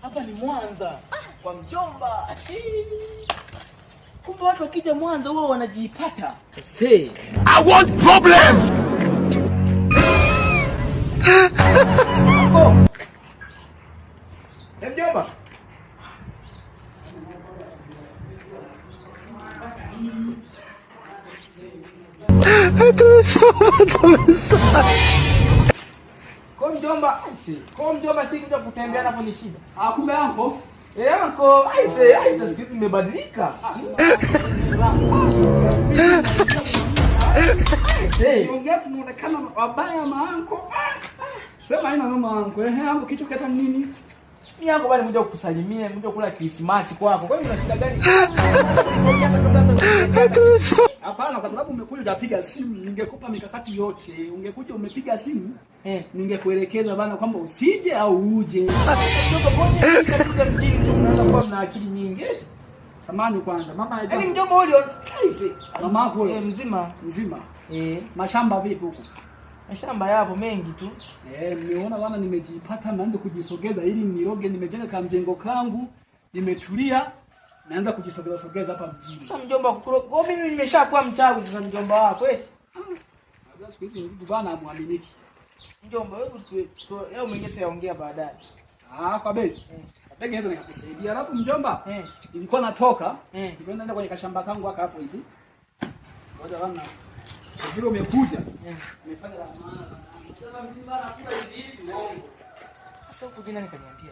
Hapa ni Mwanza kwa mjomba. Kumbe watu wakija Mwanza wao wanajipata. I want problems. Mjomba. Kwa mjomba si kuja kutembea hapo ni shida. Kumbe anko. Anko, aise siku imebadilika. Ongea tunaonekana wabaya maanko. Sema haina noma anko. Anko kitu kata nini? Mimi yangu bali mmoja kukusalimia, mmoja kula Krismasi kwako. Kwa hiyo una shida gani? Hapana, kwa sababu umekuja unapiga simu, ningekupa mikakati yote. Ungekuja umepiga simu, ningekuelekeza bana kwamba usije au uje. Mjomba ngoja nishakuja mjini unaanza kuwa na akili nyingi. Samani kwanza. Mama yaani mjomba huyo aise. Mama yako mzima. Mashamba vipi huko? Mashamba yapo mengi tu. Nimeona bwana nimejipata naanza kujisogeza ili niroge, nimejenga kama mjengo kangu, nimetulia, naanza kujisogeza hapa mjini. Sasa mjomba kwa mimi nimeshakuwa mchawi sasa mjomba wako eti. Labda siku hizi ndugu bwana amuaminiki. Mjomba wewe leo mwingine yaongea baadaye. Kwa beti. Begi hizo nikakusaidia. Alafu mjomba, nilikuwa natoka, nilikuwa naenda kwenye kashamba kangu hapo hivi. Ngoja bwana. Vile umekuja, umefanya la maana. Sasa mimi bana pia hivi uongo. Sasa huko jina nikaniambia.